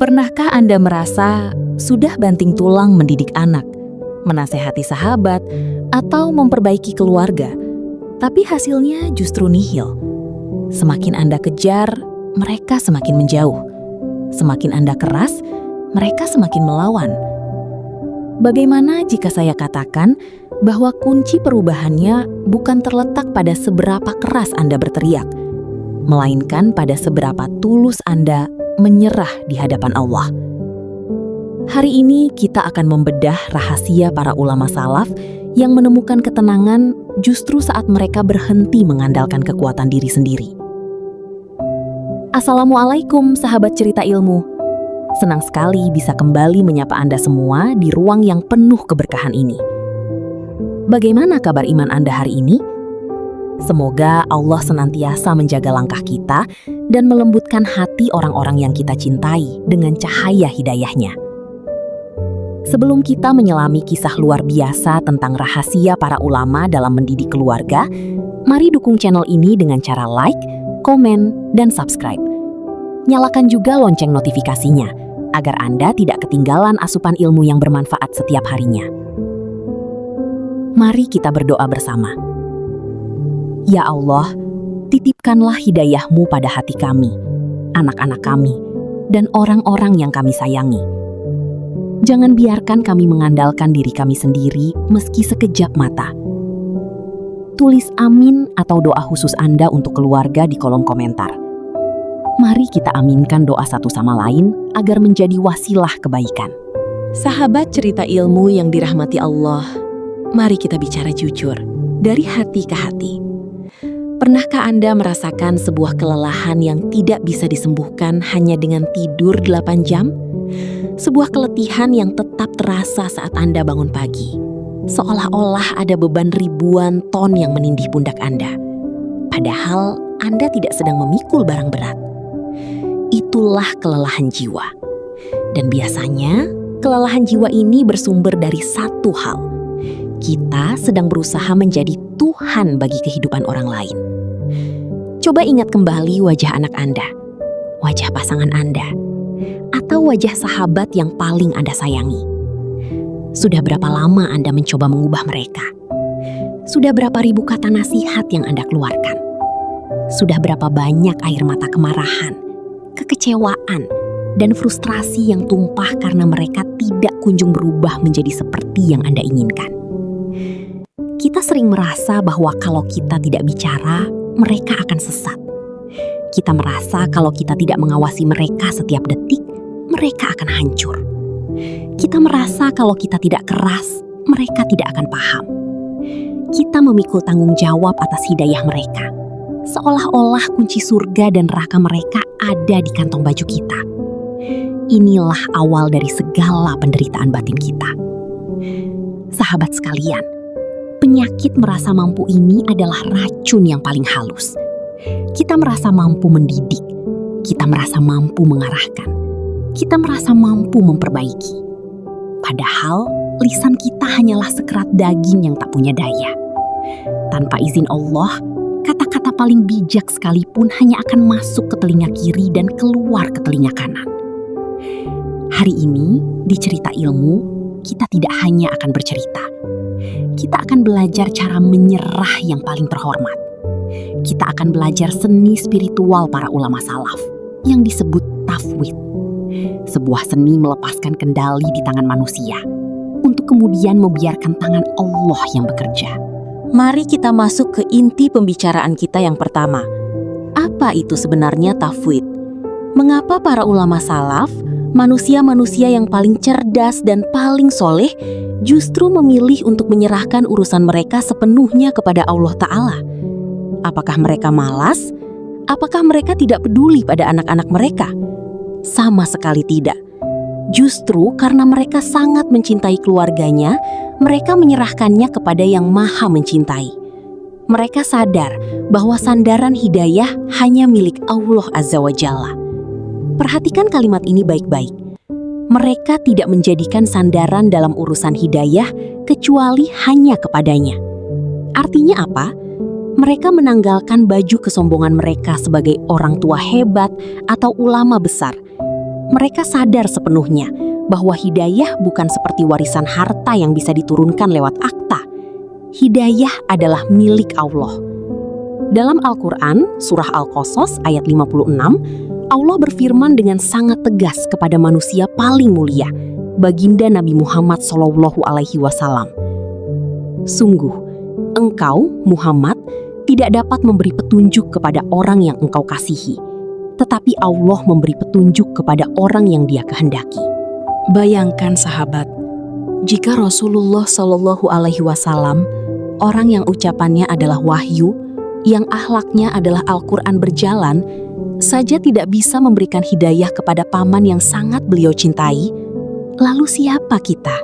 Pernahkah Anda merasa sudah banting tulang mendidik anak, menasehati sahabat, atau memperbaiki keluarga, tapi hasilnya justru nihil? Semakin Anda kejar, mereka semakin menjauh. Semakin Anda keras, mereka semakin melawan. Bagaimana jika saya katakan bahwa kunci perubahannya bukan terletak pada seberapa keras Anda berteriak, melainkan pada seberapa tulus Anda menyerah di hadapan Allah. Hari ini kita akan membedah rahasia para ulama salaf yang menemukan ketenangan justru saat mereka berhenti mengandalkan kekuatan diri sendiri. Assalamualaikum sahabat cerita ilmu. Senang sekali bisa kembali menyapa Anda semua di ruang yang penuh keberkahan ini. Bagaimana kabar iman Anda hari ini? Semoga Allah senantiasa menjaga langkah kita dan melembutkan hati orang-orang yang kita cintai dengan cahaya hidayahnya. Sebelum kita menyelami kisah luar biasa tentang rahasia para ulama dalam mendidik keluarga, mari dukung channel ini dengan cara like, komen, dan subscribe. Nyalakan juga lonceng notifikasinya, agar Anda tidak ketinggalan asupan ilmu yang bermanfaat setiap harinya. Mari kita berdoa bersama. Ya Allah, titipkanlah hidayah-Mu pada hati kami, anak-anak kami, dan orang-orang yang kami sayangi. Jangan biarkan kami mengandalkan diri kami sendiri meski sekejap mata. Tulis amin atau doa khusus Anda untuk keluarga di kolom komentar. Mari kita aminkan doa satu sama lain agar menjadi wasilah kebaikan. Sahabat cerita ilmu yang dirahmati Allah, mari kita bicara jujur, dari hati ke hati. Pernahkah Anda merasakan sebuah kelelahan yang tidak bisa disembuhkan hanya dengan tidur 8 jam? Sebuah keletihan yang tetap terasa saat Anda bangun pagi. Seolah-olah ada beban ribuan ton yang menindih pundak Anda. Padahal Anda tidak sedang memikul barang berat. Itulah kelelahan jiwa. Dan biasanya, kelelahan jiwa ini bersumber dari satu hal. Kita sedang berusaha menjadi Tuhan bagi kehidupan orang lain. Coba ingat kembali wajah anak Anda, wajah pasangan Anda, atau wajah sahabat yang paling Anda sayangi. Sudah berapa lama Anda mencoba mengubah mereka? Sudah berapa ribu kata nasihat yang Anda keluarkan? Sudah berapa banyak air mata kemarahan, kekecewaan, dan frustrasi yang tumpah karena mereka tidak kunjung berubah menjadi seperti yang Anda inginkan? Kita sering merasa bahwa kalau kita tidak bicara, mereka akan sesat. Kita merasa kalau kita tidak mengawasi mereka setiap detik, mereka akan hancur. Kita merasa kalau kita tidak keras, mereka tidak akan paham. Kita memikul tanggung jawab atas hidayah mereka, seolah-olah kunci surga dan neraka mereka ada di kantong baju kita. Inilah awal dari segala penderitaan batin kita. Sahabat sekalian, penyakit merasa mampu ini adalah racun yang paling halus. Kita merasa mampu mendidik, kita merasa mampu mengarahkan, kita merasa mampu memperbaiki. Padahal lisan kita hanyalah sekerat daging yang tak punya daya. Tanpa izin Allah, kata-kata paling bijak sekalipun hanya akan masuk ke telinga kiri dan keluar ke telinga kanan. Hari ini, di cerita ilmu, kita tidak hanya akan bercerita. Kita akan belajar cara menyerah yang paling terhormat. Kita akan belajar seni spiritual para ulama salaf yang disebut tafwid. Sebuah seni melepaskan kendali di tangan manusia untuk kemudian membiarkan tangan Allah yang bekerja. Mari kita masuk ke inti pembicaraan kita yang pertama. Apa itu sebenarnya tafwid? Mengapa para ulama salaf, manusia-manusia yang paling cerdas dan paling soleh, justru memilih untuk menyerahkan urusan mereka sepenuhnya kepada Allah Ta'ala? Apakah mereka malas? Apakah mereka tidak peduli pada anak-anak mereka? Sama sekali tidak. Justru karena mereka sangat mencintai keluarganya, mereka menyerahkannya kepada Yang Maha Mencintai. Mereka sadar bahwa sandaran hidayah hanya milik Allah Azza wa Jalla. Perhatikan kalimat ini baik-baik. Mereka tidak menjadikan sandaran dalam urusan hidayah kecuali hanya kepadanya. Artinya apa? Mereka menanggalkan baju kesombongan mereka sebagai orang tua hebat atau ulama besar. Mereka sadar sepenuhnya bahwa hidayah bukan seperti warisan harta yang bisa diturunkan lewat akta. Hidayah adalah milik Allah. Dalam Al-Quran, surah Al-Qasas ayat 56, Allah berfirman dengan sangat tegas kepada manusia paling mulia, baginda Nabi Muhammad SAW. Sungguh, engkau, Muhammad, tidak dapat memberi petunjuk kepada orang yang engkau kasihi, tetapi Allah memberi petunjuk kepada orang yang Dia kehendaki. Bayangkan sahabat, jika Rasulullah SAW, orang yang ucapannya adalah wahyu, yang akhlaknya adalah Al-Quran berjalan, saja tidak bisa memberikan hidayah kepada paman yang sangat beliau cintai, lalu siapa kita?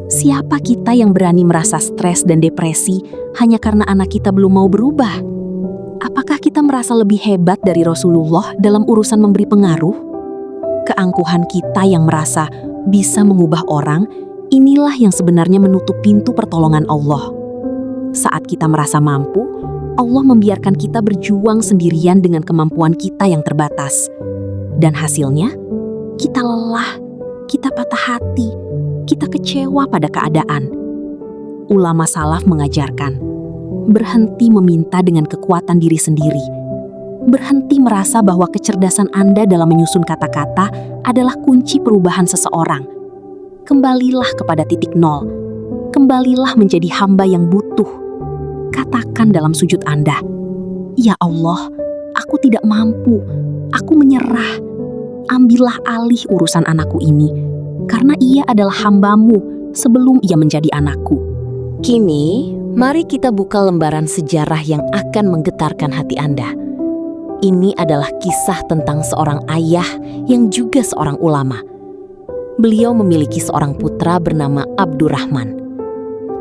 Siapa kita yang berani merasa stres dan depresi hanya karena anak kita belum mau berubah? Apakah kita merasa lebih hebat dari Rasulullah dalam urusan memberi pengaruh? Keangkuhan kita yang merasa bisa mengubah orang, inilah yang sebenarnya menutup pintu pertolongan Allah. Saat kita merasa mampu, Allah membiarkan kita berjuang sendirian dengan kemampuan kita yang terbatas. Dan hasilnya, kita lelah, kita patah hati, kita kecewa pada keadaan. Ulama salaf mengajarkan, berhenti meminta dengan kekuatan diri sendiri. Berhenti merasa bahwa kecerdasan Anda dalam menyusun kata-kata adalah kunci perubahan seseorang. Kembalilah kepada titik nol. Kembalilah menjadi hamba yang butuh. Katakan dalam sujud Anda, "Ya Allah, aku tidak mampu, aku menyerah. Ambillah alih urusan anakku ini, karena ia adalah hamba-Mu sebelum ia menjadi anakku." Kini, mari kita buka lembaran sejarah yang akan menggetarkan hati Anda. Ini adalah kisah tentang seorang ayah yang juga seorang ulama. Beliau memiliki seorang putra bernama Abdurrahman.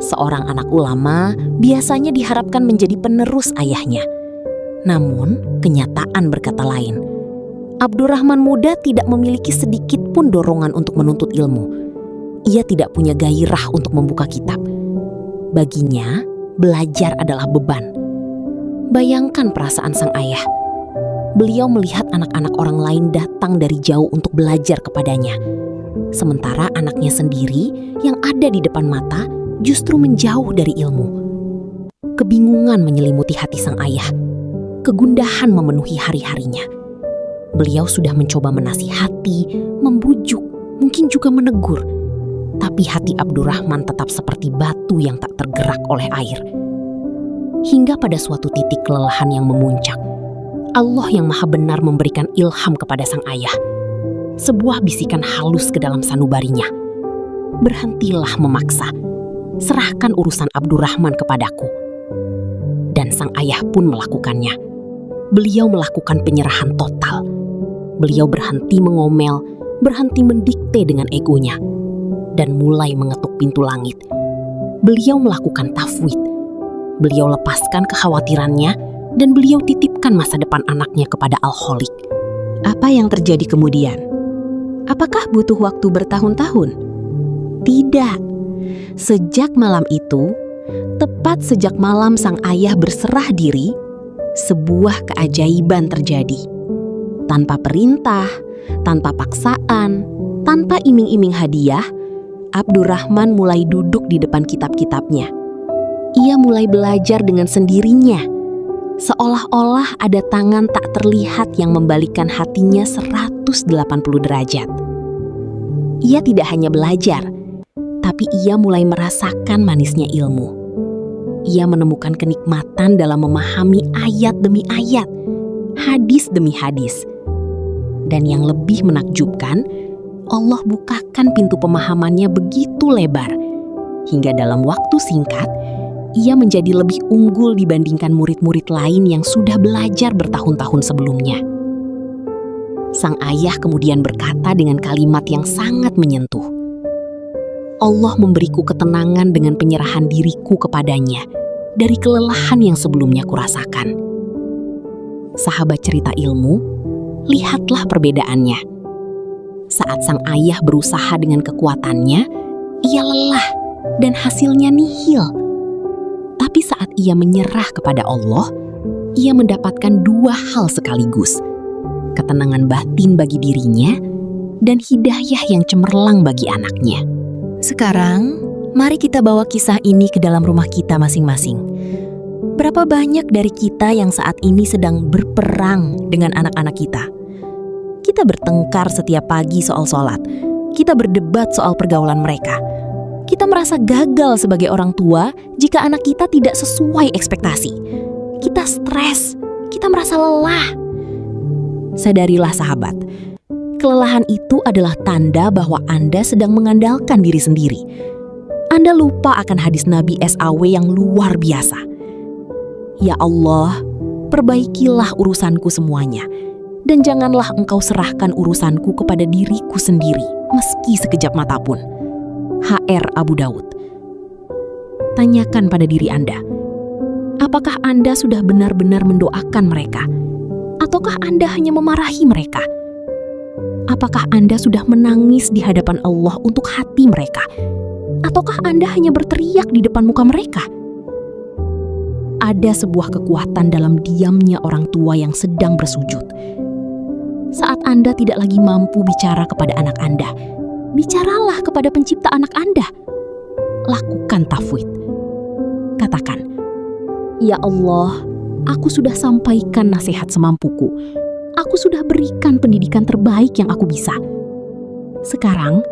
Seorang anak ulama biasanya diharapkan menjadi penerus ayahnya. Namun, kenyataan berkata lain. Abdurrahman muda tidak memiliki sedikit pun dorongan untuk menuntut ilmu. Ia tidak punya gairah untuk membuka kitab. Baginya, belajar adalah beban. Bayangkan perasaan sang ayah. Beliau melihat anak-anak orang lain datang dari jauh untuk belajar kepadanya. Sementara anaknya sendiri yang ada di depan mata justru menjauh dari ilmu. Kebingungan menyelimuti hati sang ayah. Kegundahan memenuhi hari-harinya. Beliau sudah mencoba menasihati, membujuk, mungkin juga menegur. Tapi hati Abdurrahman tetap seperti batu yang tak tergerak oleh air. Hingga pada suatu titik kelelahan yang memuncak, Allah yang Maha Benar memberikan ilham kepada sang ayah. Sebuah bisikan halus ke dalam sanubarinya. Berhentilah memaksa. Serahkan urusan Abdurrahman kepadaku. Dan sang ayah pun melakukannya. Beliau melakukan penyerahan total. Beliau berhenti mengomel, berhenti mendikte dengan egonya, dan mulai mengetuk pintu langit. Beliau melakukan tafwid. Beliau lepaskan kekhawatirannya, dan beliau titipkan masa depan anaknya kepada Al-Khaliq. Apa yang terjadi kemudian? Apakah butuh waktu bertahun-tahun? Tidak. Sejak malam itu, tepat sejak malam sang ayah berserah diri, sebuah keajaiban terjadi. Tanpa perintah, tanpa paksaan, tanpa iming-iming hadiah, Abdurrahman mulai duduk di depan kitab-kitabnya. Ia mulai belajar dengan sendirinya, seolah-olah ada tangan tak terlihat yang membalikkan hatinya 180 derajat. Ia tidak hanya belajar, tapi ia mulai merasakan manisnya ilmu. Ia menemukan kenikmatan dalam memahami ayat demi ayat, hadis demi hadis. Dan yang lebih menakjubkan, Allah bukakan pintu pemahamannya begitu lebar, hingga dalam waktu singkat, ia menjadi lebih unggul dibandingkan murid-murid lain yang sudah belajar bertahun-tahun sebelumnya. Sang ayah kemudian berkata dengan kalimat yang sangat menyentuh, "Allah memberiku ketenangan dengan penyerahan diriku kepadanya dari kelelahan yang sebelumnya kurasakan." Sahabat cerita ilmu, lihatlah perbedaannya. Saat sang ayah berusaha dengan kekuatannya, ia lelah dan hasilnya nihil. Tapi saat ia menyerah kepada Allah, ia mendapatkan dua hal sekaligus. Ketenangan batin bagi dirinya dan hidayah yang cemerlang bagi anaknya. Sekarang, mari kita bawa kisah ini ke dalam rumah kita masing-masing. Berapa banyak dari kita yang saat ini sedang berperang dengan anak-anak kita? Kita bertengkar setiap pagi soal sholat. Kita berdebat soal pergaulan mereka. Kita merasa gagal sebagai orang tua jika anak kita tidak sesuai ekspektasi. Kita stres, kita merasa lelah. Sadarilah sahabat, kelelahan itu adalah tanda bahwa Anda sedang mengandalkan diri sendiri. Anda lupa akan hadis Nabi SAW yang luar biasa. Ya Allah, perbaikilah urusanku semuanya, dan janganlah engkau serahkan urusanku kepada diriku sendiri, meski sekejap mata pun. HR Abu Daud. Tanyakan pada diri Anda, apakah Anda sudah benar-benar mendoakan mereka? Ataukah Anda hanya memarahi mereka? Apakah Anda sudah menangis di hadapan Allah untuk hati mereka? Ataukah Anda hanya berteriak di depan muka mereka? Ada sebuah kekuatan dalam diamnya orang tua yang sedang bersujud. Saat Anda tidak lagi mampu bicara kepada anak Anda, bicaralah kepada pencipta anak Anda. Lakukan tafwid. Katakan, Ya Allah, aku sudah sampaikan nasihat semampuku. Aku sudah berikan pendidikan terbaik yang aku bisa. Sekarang,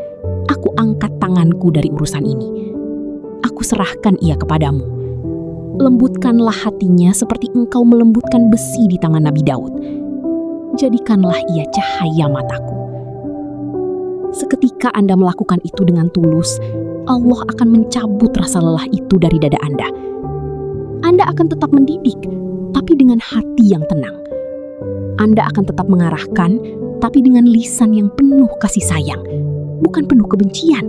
aku angkat tanganku dari urusan ini. Aku serahkan ia kepadamu. Lembutkanlah hatinya seperti engkau melembutkan besi di tangan Nabi Daud. Jadikanlah ia cahaya mataku. Seketika Anda melakukan itu dengan tulus, Allah akan mencabut rasa lelah itu dari dada Anda. Anda akan tetap mendidik, tapi dengan hati yang tenang. Anda akan tetap mengarahkan, tapi dengan lisan yang penuh kasih sayang, bukan penuh kebencian.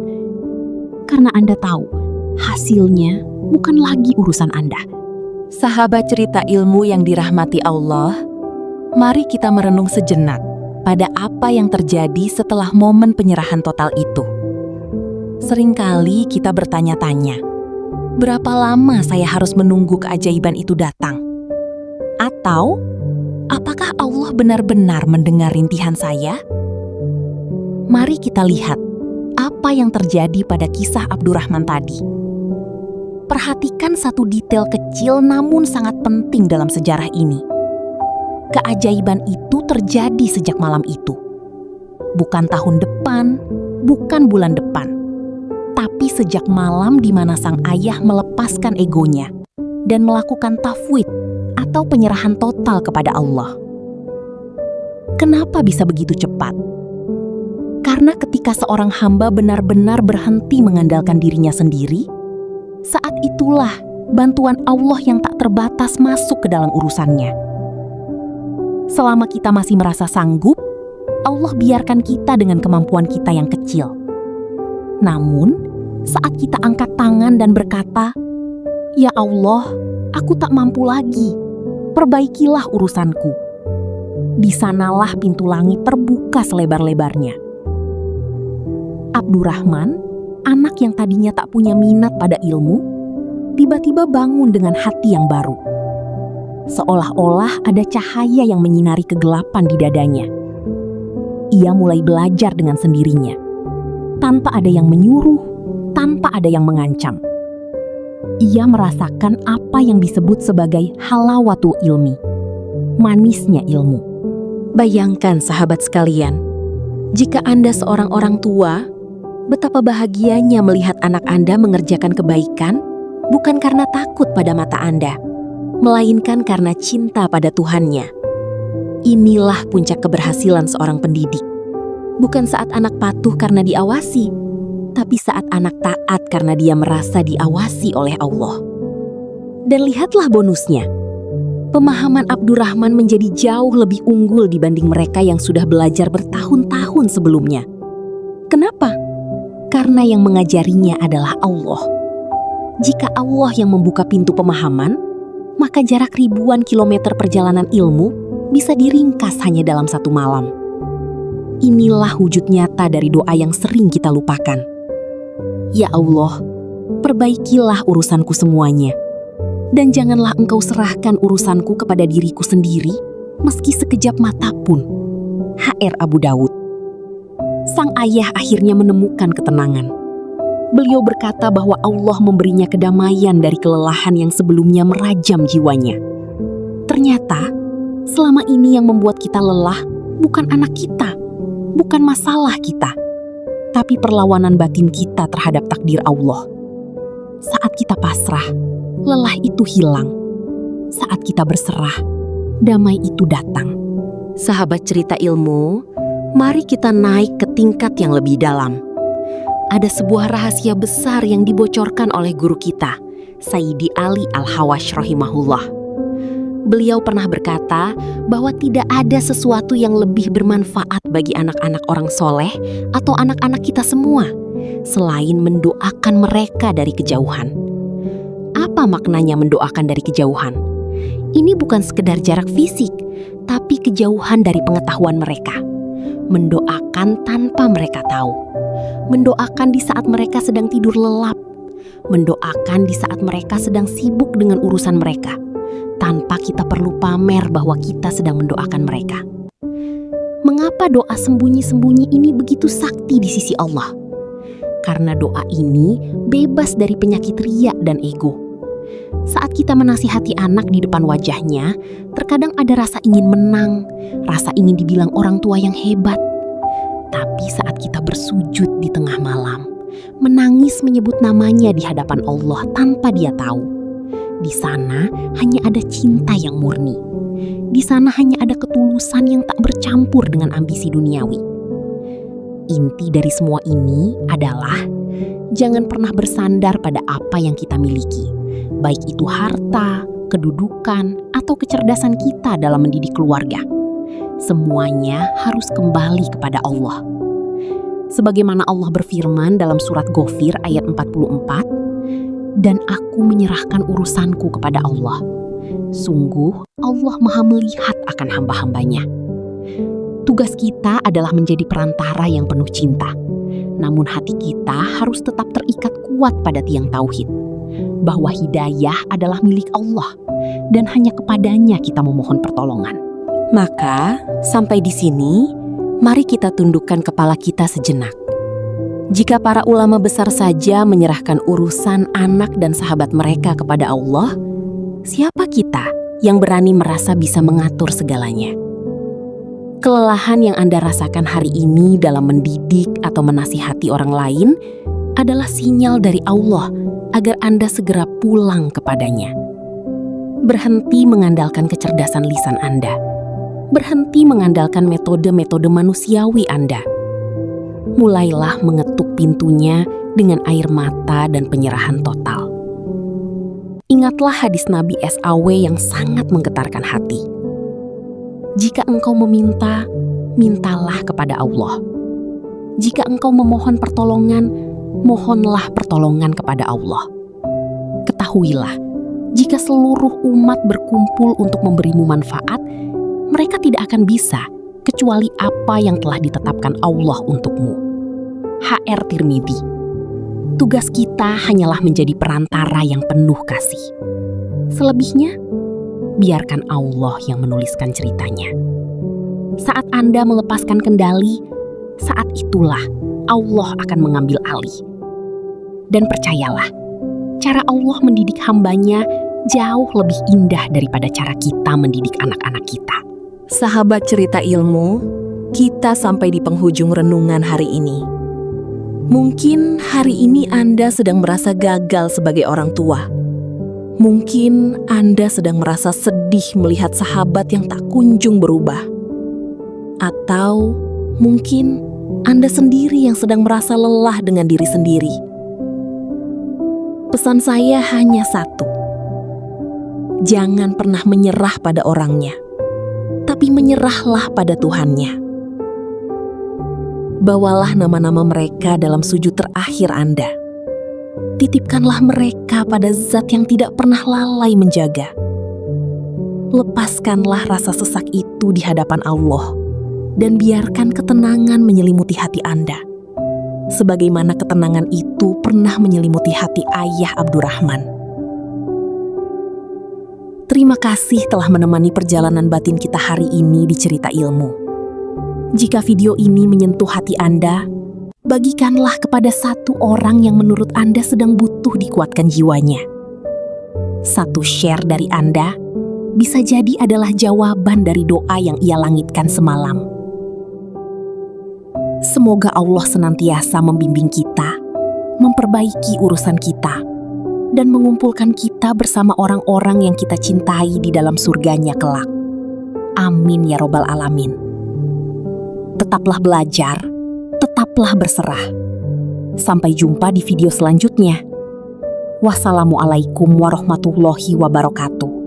Karena Anda tahu, hasilnya bukan lagi urusan Anda. Sahabat cerita ilmu yang dirahmati Allah, mari kita merenung sejenak pada apa yang terjadi setelah momen penyerahan total itu. Seringkali kita bertanya-tanya, berapa lama saya harus menunggu keajaiban itu datang? Atau, apakah Allah benar-benar mendengar rintihan saya? Mari kita lihat apa yang terjadi pada kisah Abdurrahman tadi. Perhatikan satu detail kecil namun sangat penting dalam sejarah ini. Keajaiban itu terjadi sejak malam itu. Bukan tahun depan, bukan bulan depan. Tapi sejak malam di mana sang ayah melepaskan egonya dan melakukan tafwid atau penyerahan total kepada Allah. Kenapa bisa begitu cepat? Karena ketika seorang hamba benar-benar berhenti mengandalkan dirinya sendiri, saat itulah bantuan Allah yang tak terbatas masuk ke dalam urusannya. Selama kita masih merasa sanggup, Allah biarkan kita dengan kemampuan kita yang kecil. Namun, saat kita angkat tangan dan berkata, Ya Allah, aku tak mampu lagi, perbaikilah urusanku. Di sanalah pintu langit terbuka selebar-lebarnya. Abdurrahman, anak yang tadinya tak punya minat pada ilmu, tiba-tiba bangun dengan hati yang baru. Seolah-olah ada cahaya yang menyinari kegelapan di dadanya. Ia mulai belajar dengan sendirinya, tanpa ada yang menyuruh, tanpa ada yang mengancam. Ia merasakan apa yang disebut sebagai halawatul ilmi, manisnya ilmu. Bayangkan sahabat sekalian, jika Anda seorang orang tua, betapa bahagianya melihat anak Anda mengerjakan kebaikan, bukan karena takut pada mata Anda, melainkan karena cinta pada Tuhannya. Inilah puncak keberhasilan seorang pendidik. Bukan saat anak patuh karena diawasi, tapi saat anak taat karena dia merasa diawasi oleh Allah. Dan lihatlah bonusnya. Pemahaman Abdurrahman menjadi jauh lebih unggul dibanding mereka yang sudah belajar bertahun-tahun sebelumnya. Kenapa? Karena yang mengajarinya adalah Allah. Jika Allah yang membuka pintu pemahaman, maka jarak ribuan kilometer perjalanan ilmu bisa diringkas hanya dalam satu malam. Inilah wujud nyata dari doa yang sering kita lupakan. Ya Allah, perbaikilah urusanku semuanya. Dan janganlah engkau serahkan urusanku kepada diriku sendiri, meski sekejap mata pun. HR Abu Daud. sang ayah akhirnya menemukan ketenangan. Beliau berkata bahwa Allah memberinya kedamaian dari kelelahan yang sebelumnya merajam jiwanya. Ternyata, selama ini yang membuat kita lelah bukan anak kita, bukan masalah kita, tapi perlawanan batin kita terhadap takdir Allah. Saat kita pasrah, lelah itu hilang. Saat kita berserah, damai itu datang. Sahabat cerita ilmu, mari kita naik ke tingkat yang lebih dalam. Ada sebuah rahasia besar yang dibocorkan oleh guru kita, Sayyidi Ali Al-Hawash rahimahullah. Beliau pernah berkata bahwa tidak ada sesuatu yang lebih bermanfaat bagi anak-anak orang soleh atau anak-anak kita semua, selain mendoakan mereka dari kejauhan. Apa maknanya mendoakan dari kejauhan? Ini bukan sekedar jarak fisik, tapi kejauhan dari pengetahuan mereka. Mendoakan tanpa mereka tahu. Mendoakan di saat mereka sedang tidur lelap. Mendoakan di saat mereka sedang sibuk dengan urusan mereka, tanpa kita perlu pamer bahwa kita sedang mendoakan mereka. Mengapa doa sembunyi-sembunyi ini begitu sakti di sisi Allah? Karena doa ini bebas dari penyakit riya dan ego. Saat kita menasihati anak di depan wajahnya, terkadang ada rasa ingin menang, rasa ingin dibilang orang tua yang hebat. Tapi saat kita bersujud di tengah malam, menangis menyebut namanya di hadapan Allah tanpa dia tahu, di sana hanya ada cinta yang murni. Di sana hanya ada ketulusan yang tak bercampur dengan ambisi duniawi. Inti dari semua ini adalah jangan pernah bersandar pada apa yang kita miliki, baik itu harta, kedudukan, atau kecerdasan kita dalam mendidik keluarga. Semuanya harus kembali kepada Allah. Sebagaimana Allah berfirman dalam surat Ghafir ayat 44, "Dan aku menyerahkan urusanku kepada Allah. Sungguh Allah Maha melihat akan hamba-hambanya." Tugas kita adalah menjadi perantara yang penuh cinta. Namun hati kita harus tetap terikat kuat pada tiang tauhid, bahwa hidayah adalah milik Allah dan hanya kepadanya kita memohon pertolongan. Maka, sampai di sini, mari kita tundukkan kepala kita sejenak. Jika para ulama besar saja menyerahkan urusan anak dan sahabat mereka kepada Allah, siapa kita yang berani merasa bisa mengatur segalanya? Kelelahan yang Anda rasakan hari ini dalam mendidik atau menasihati orang lain adalah sinyal dari Allah agar Anda segera pulang kepadanya. Berhenti mengandalkan kecerdasan lisan Anda. Berhenti mengandalkan metode-metode manusiawi Anda. Mulailah mengetuk pintunya dengan air mata dan penyerahan total. Ingatlah hadis Nabi SAW yang sangat menggetarkan hati. Jika engkau meminta, mintalah kepada Allah. Jika engkau memohon pertolongan, mohonlah pertolongan kepada Allah. Ketahuilah, jika seluruh umat berkumpul untuk memberimu manfaat, mereka tidak akan bisa kecuali apa yang telah ditetapkan Allah untukmu. HR Tirmidzi. Tugas kita hanyalah menjadi perantara yang penuh kasih. Selebihnya, biarkan Allah yang menuliskan ceritanya. Saat Anda melepaskan kendali, saat itulah Allah akan mengambil alih. Dan percayalah, cara Allah mendidik hambanya jauh lebih indah daripada cara kita mendidik anak-anak kita. Sahabat cerita ilmu, kita sampai di penghujung renungan hari ini. Mungkin hari ini Anda sedang merasa gagal sebagai orang tua. Mungkin Anda sedang merasa sedih melihat sahabat yang tak kunjung berubah. Atau mungkin Anda sendiri yang sedang merasa lelah dengan diri sendiri. Pesan saya hanya satu. Jangan pernah menyerah pada orangnya, tapi menyerahlah pada Tuhannya. Bawalah nama-nama mereka dalam sujud terakhir Anda. Titipkanlah mereka pada Zat yang tidak pernah lalai menjaga. Lepaskanlah rasa sesak itu di hadapan Allah dan biarkan ketenangan menyelimuti hati Anda. Sebagaimana ketenangan itu pernah menyelimuti hati ayah Abdurrahman. Terima kasih telah menemani perjalanan batin kita hari ini di Cerita Ilmu. Jika video ini menyentuh hati Anda, bagikanlah kepada satu orang yang menurut Anda sedang butuh dikuatkan jiwanya. Satu share dari Anda bisa jadi adalah jawaban dari doa yang ia langitkan semalam. Semoga Allah senantiasa membimbing kita, memperbaiki urusan kita, dan mengumpulkan kita bersama orang-orang yang kita cintai di dalam surganya kelak. Amin ya robbal alamin. Tetaplah belajar, tetaplah berserah. Sampai jumpa di video selanjutnya. Wassalamualaikum warahmatullahi wabarakatuh.